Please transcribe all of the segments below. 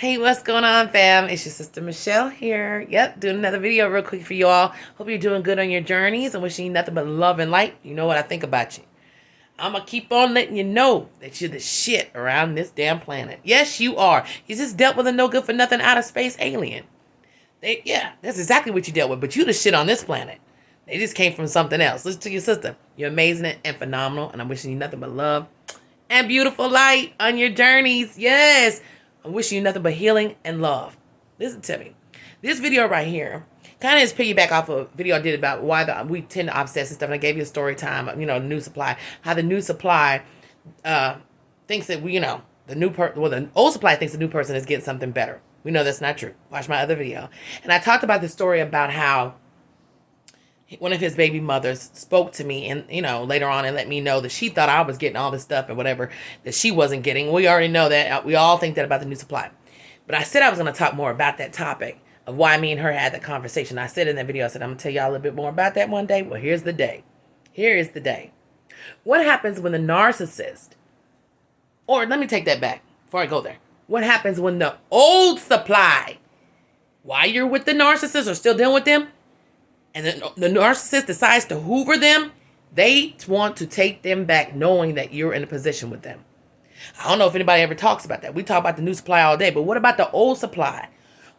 Hey, what's going on, fam? It's your sister Michelle here. Yep, doing another video real quick for you all. Hope you're doing good on your journeys. I'm wishing you nothing but love and light. You know what I think about you. I'm going to keep on letting you know that you're the shit around this damn planet. Yes, you are. You just dealt with a no good for nothing outer space alien. Yeah, that's exactly what you dealt with, but you the shit on this planet. They just came from something else. Listen to your sister. You're amazing and phenomenal, and I'm wishing you nothing but love and beautiful light on your journeys. Yes. I'm wishing you nothing but healing and love. Listen to me. This video right here kind of is piggyback off a video I did about why we tend to obsess and stuff. And I gave you a story time, new supply. How the new supply thinks that the old supply thinks the new person is getting something better. We know that's not true. Watch my other video. And I talked about the story about how one of his baby mothers spoke to me and, later on and let me know that she thought I was getting all this stuff and whatever that she wasn't getting. We already know that. We all think that about the new supply. But I said I was going to talk more about that topic of why me and her had that conversation. I said in that video, I said, I'm going to tell y'all a little bit more about that one day. Well, here's the day. Here is the day. What happens when the narcissist, or let me take that back before I go there. What happens when the old supply, while you're with the narcissist or still dealing with them, and the narcissist decides to hoover them, they want to take them back knowing that you're in a position with them. I don't know if anybody ever talks about that. We talk about the new supply all day, but what about the old supply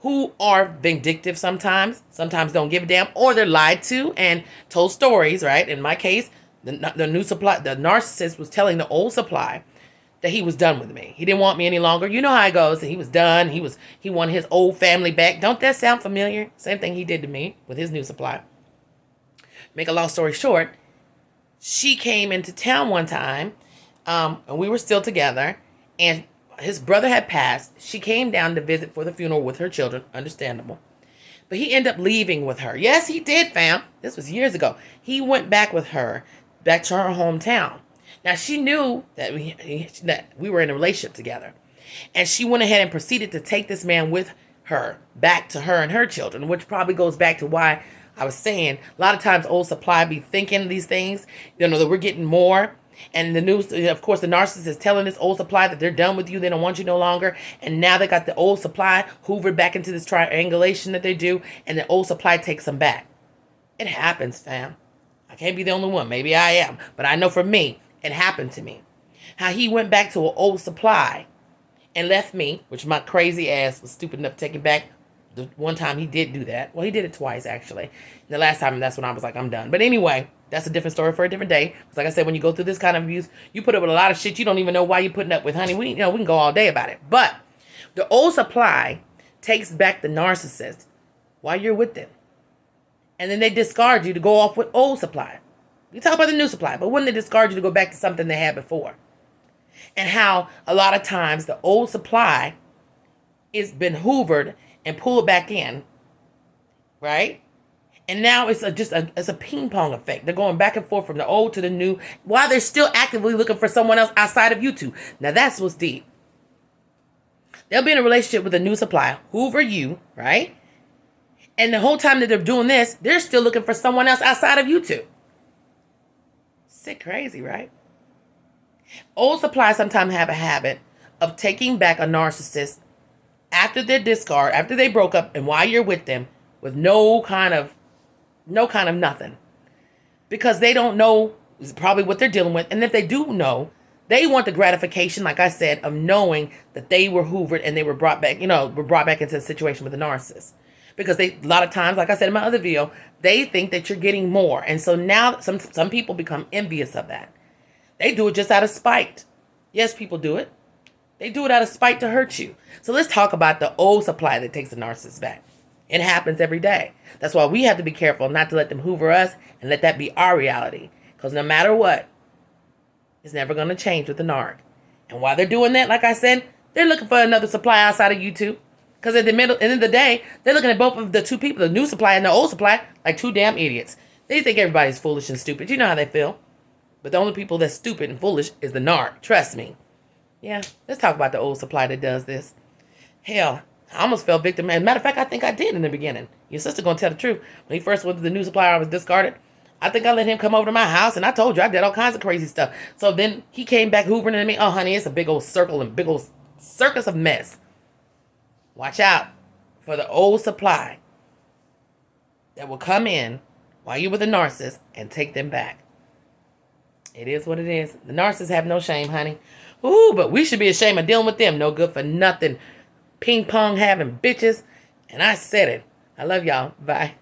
who are vindictive sometimes don't give a damn, or they're lied to and told stories, right? In my case, the new supply, the narcissist was telling the old supply that he was done with me. He didn't want me any longer. You know how it goes. He was done. He wanted his old family back. Don't that sound familiar? Same thing he did to me with his new supply. Make a long story short, she came into town one time, and we were still together, and his brother had passed. She came down to visit for the funeral with her children. Understandable. But he ended up leaving with her. Yes, he did, fam. This was years ago. He went back with her, back to her hometown. Now, she knew that we were in a relationship together. And she went ahead and proceeded to take this man with her back to her and her children, which probably goes back to why I was saying a lot of times old supply be thinking these things, that we're getting more. And the news, of course, the narcissist is telling this old supply that they're done with you. They don't want you no longer. And now they got the old supply hoovered back into this triangulation that they do. And the old supply takes them back. It happens, fam. I can't be the only one. Maybe I am. But I know for me, it happened to me. How he went back to an old supply and left me, which my crazy ass was stupid enough to take it back. The one time he did do that. Well, he did it twice, actually. And the last time, that's when I was like, I'm done. But anyway, that's a different story for a different day. Because like I said, when you go through this kind of abuse, you put up with a lot of shit you don't even know why you're putting up with, honey. We can go all day about it. But the old supply takes back the narcissist while you're with them. And then they discard you to go off with old supply. We talk about the new supply, but wouldn't they discard you to go back to something they had before? And how a lot of times the old supply is been hoovered and pulled back in, right? And now it's a ping pong effect. They're going back and forth from the old to the new while they're still actively looking for someone else outside of you two. Now that's what's deep. They'll be in a relationship with a new supply, hoover you, right? And the whole time that they're doing this, they're still looking for someone else outside of you two. Sick crazy, right? Old supply sometimes have a habit of taking back a narcissist after their discard, after they broke up, and while you're with them, with no kind of nothing. Because they don't know probably what they're dealing with. And if they do know, they want the gratification, like I said, of knowing that they were hoovered and they were brought back, were brought back into a situation with a narcissist. Because a lot of times, like I said in my other video, they think that you're getting more. And so now some people become envious of that. They do it just out of spite. Yes, people do it. They do it out of spite to hurt you. So let's talk about the old supply that takes the narcissist back. It happens every day. That's why we have to be careful not to let them hoover us and let that be our reality. Because no matter what, it's never going to change with the narc. And while they're doing that, like I said, they're looking for another supply outside of you two. Because at the end of the day, they're looking at both of the two people, the new supply and the old supply, like two damn idiots. They think everybody's foolish and stupid. You know how they feel. But the only people that's stupid and foolish is the narc. Trust me. Yeah, let's talk about the old supply that does this. Hell, I almost fell victim. As a matter of fact, I think I did in the beginning. Your sister gonna tell the truth. When he first went to the new supplier, I was discarded. I think I let him come over to my house, and I told you I did all kinds of crazy stuff. So then he came back hoovering at me. Oh, honey, it's a big old circle and big old circus of mess. Watch out for the old supply that will come in while you're with a narcissist and take them back. It is what it is. The narcissists have no shame, honey. Ooh, but we should be ashamed of dealing with them. No good for nothing. Ping pong having bitches. And I said it. I love y'all. Bye.